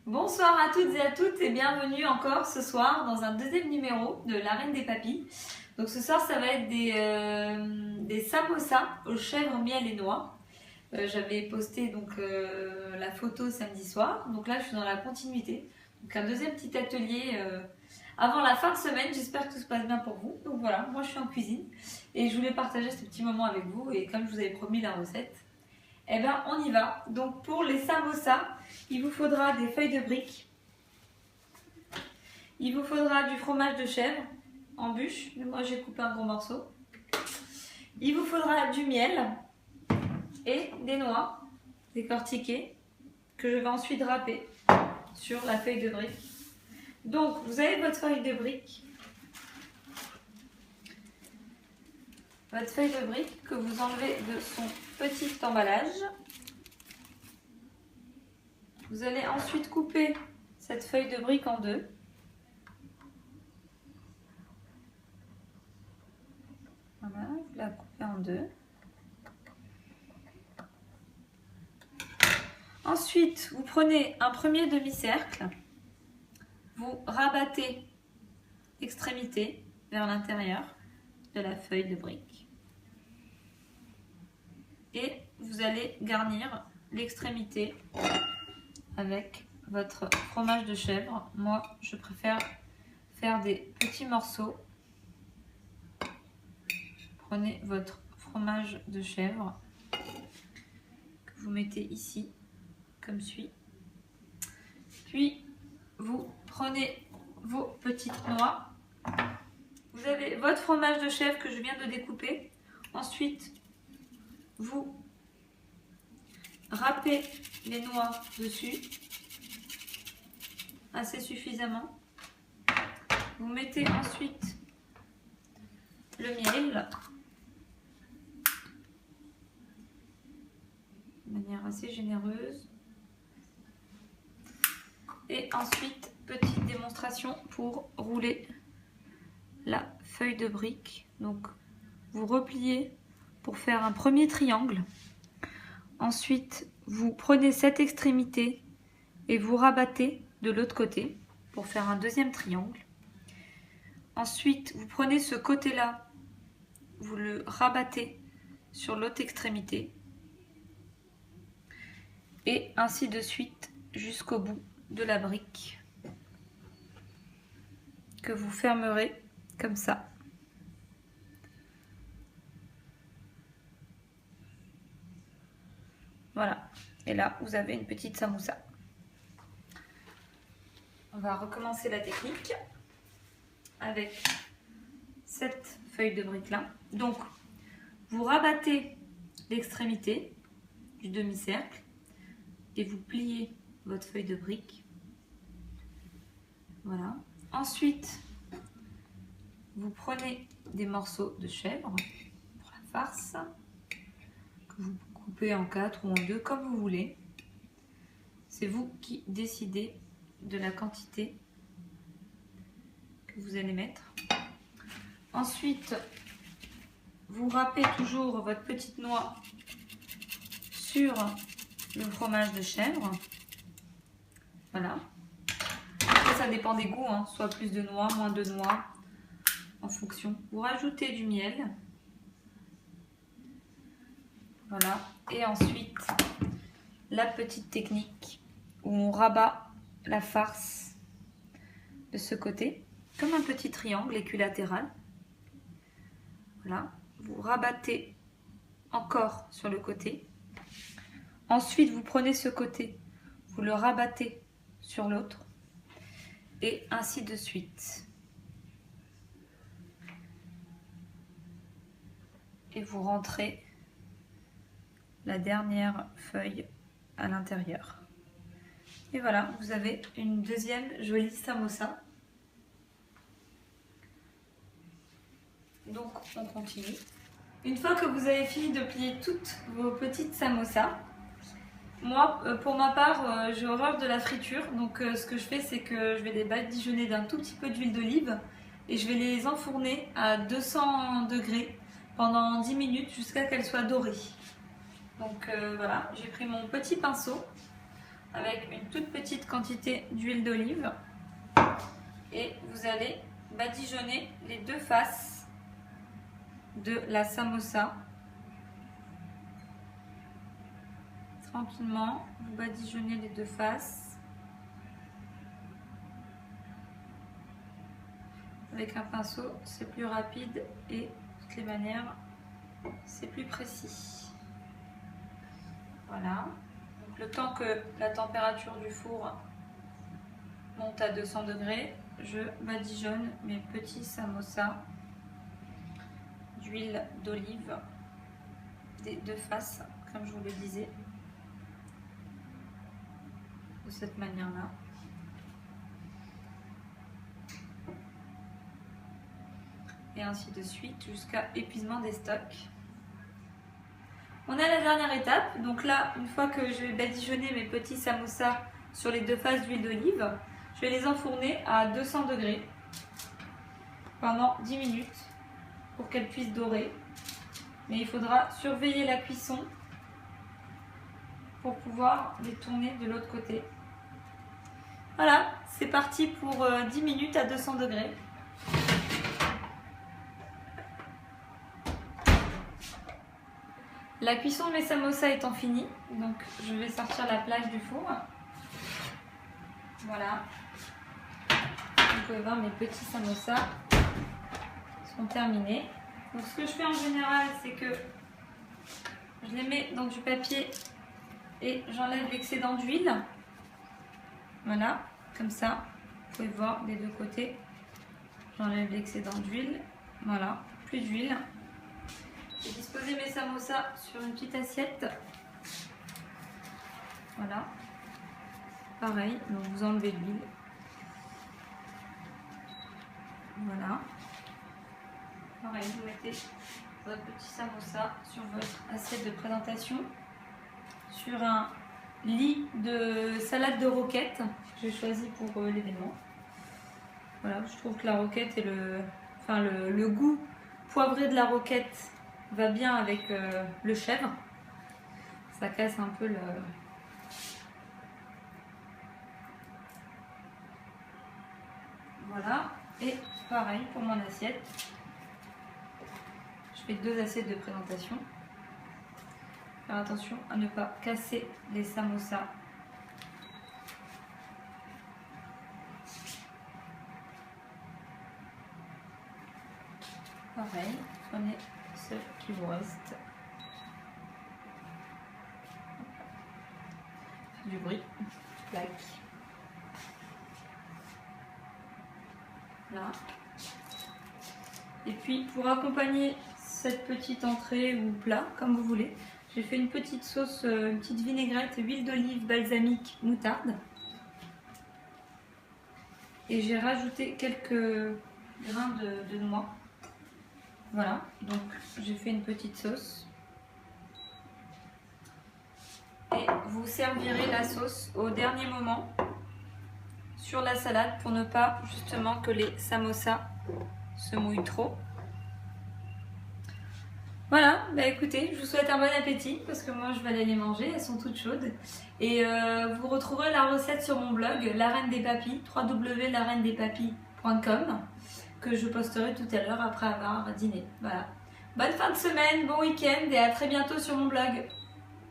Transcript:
Bonsoir à toutes et à toutes et bienvenue encore ce soir dans un deuxième numéro de La Reine des Papilles. Donc ce soir ça va être des samosas aux chèvres, miel et noix. J'avais posté la photo samedi soir, donc là je suis dans la continuité. Donc un deuxième petit atelier avant la fin de semaine, j'espère que tout se passe bien pour vous. Donc voilà, moi je suis en cuisine et je voulais partager ce petit moment avec vous et comme je vous avais promis la recette, eh bien on y va. Donc pour les samosas, il vous faudra des feuilles de briques, il vous faudra du fromage de chèvre en bûche, mais moi j'ai coupé un gros morceau. Il vous faudra du miel et des noix décortiquées que je vais ensuite râper sur la feuille de brique. Donc vous avez votre feuille de brique, que vous enlevez de son petit emballage. Vous allez ensuite couper cette feuille de brique en deux. Voilà, vous la coupez en deux. Ensuite, vous prenez un premier demi-cercle, vous rabattez l'extrémité vers l'intérieur de la feuille de brique et vous allez garnir l'extrémité avec votre fromage de chèvre. Moi, je préfère faire des petits morceaux. Prenez votre fromage de chèvre que vous mettez ici, comme suit. Puis, vous prenez vos petites noix. Vous avez votre fromage de chèvre que je viens de découper. Ensuite, vous râpez les noix dessus, assez suffisamment. Vous mettez ensuite le miel, de manière assez généreuse. Et ensuite, petite démonstration pour rouler la feuille de brique. Donc, vous repliez pour faire un premier triangle. Ensuite, vous prenez cette extrémité et vous rabattez de l'autre côté pour faire un deuxième triangle. Ensuite, vous prenez ce côté-là, vous le rabattez sur l'autre extrémité et ainsi de suite jusqu'au bout de la brique que vous fermerez comme ça. Voilà, et là vous avez une petite samoussa. On va recommencer la technique avec cette feuille de brique là. Donc vous rabattez l'extrémité du demi-cercle et vous pliez votre feuille de brique. Voilà. Ensuite, vous prenez des morceaux de chèvre pour la farce que vous coupez en 4 ou en 2 comme vous voulez. C'est vous qui décidez de la quantité que vous allez mettre. Ensuite, vous râpez toujours votre petite noix sur le fromage de chèvre. Voilà. Après, ça dépend des goûts, hein. Soit plus de noix, moins de noix, en fonction. Vous rajoutez du miel. Voilà. Et ensuite, la petite technique où on rabat la farce de ce côté, comme un petit triangle équilatéral. Voilà. Vous rabattez encore sur le côté. Ensuite, vous prenez ce côté, vous le rabattez sur l'autre et ainsi de suite. Et vous rentrez la dernière feuille à l'intérieur. Et voilà, vous avez une deuxième jolie samosa. Donc, on continue. Une fois que vous avez fini de plier toutes vos petites samosas, moi, pour ma part, j'ai horreur de la friture. Donc, ce que je fais, c'est que je vais les badigeonner d'un tout petit peu d'huile d'olive et je vais les enfourner à 200 degrés pendant 10 minutes jusqu'à qu'elles soient dorées. Donc, voilà, j'ai pris mon petit pinceau. avec une toute petite quantité d'huile d'olive et vous allez badigeonner les deux faces de la samosa. Tranquillement, vous badigeonnez les deux faces avec un pinceau, c'est plus rapide et de toutes les manières c'est plus précis. Voilà, donc le temps que la température du four monte à 200 degrés, je badigeonne mes petits samosas d'huile d'olive des deux faces, comme je vous le disais, de cette manière-là. Et ainsi de suite jusqu'à épuisement des stocks. On a la dernière étape, donc là, une fois que je vais badigeonner mes petits samosas sur les deux faces d'huile d'olive, je vais les enfourner à 200 degrés pendant 10 minutes pour qu'elles puissent dorer. Mais il faudra surveiller la cuisson pour pouvoir les tourner de l'autre côté. Voilà, c'est parti pour 10 minutes à 200 degrés. La cuisson de mes samosas étant finie, donc je vais sortir la plage du four. Voilà. Vous pouvez voir mes petits samosas sont terminés. Donc ce que je fais en général, c'est que je les mets dans du papier et j'enlève l'excédent d'huile. Voilà, comme ça. Vous pouvez voir des deux côtés. J'enlève l'excédent d'huile. Voilà, plus d'huile. J'ai disposé mes samosas sur une petite assiette. Voilà. Pareil, donc vous enlevez l'huile. Voilà. Pareil, vous mettez votre petit samosa sur votre assiette de présentation. Sur un lit de salade de roquette que j'ai choisi pour l'événement. Voilà, je trouve que la roquette et le goût poivré de la roquette va bien avec le chèvre. Ça casse un peu le... Voilà, et pareil pour mon assiette. Je fais 2 assiettes de présentation. Faire attention à ne pas casser les samosas. Pareil, prenez ce qui vous reste. Du bruit, plaque. Là. Et puis pour accompagner cette petite entrée ou plat, comme vous voulez, j'ai fait une petite sauce, une petite vinaigrette, huile d'olive, balsamique, moutarde. Et j'ai rajouté quelques grains de noix. Voilà, donc j'ai fait une petite sauce. Et vous servirez la sauce au dernier moment sur la salade pour ne pas justement que les samosas se mouillent trop. Voilà, bah écoutez, je vous souhaite un bon appétit parce que moi je vais aller les manger, elles sont toutes chaudes. Et vous retrouverez la recette sur mon blog, La Reine des Papilles, www.lareineDesPapilles.com, que je posterai tout à l'heure après avoir dîné. Voilà. Bonne fin de semaine, bon week-end et à très bientôt sur mon blog.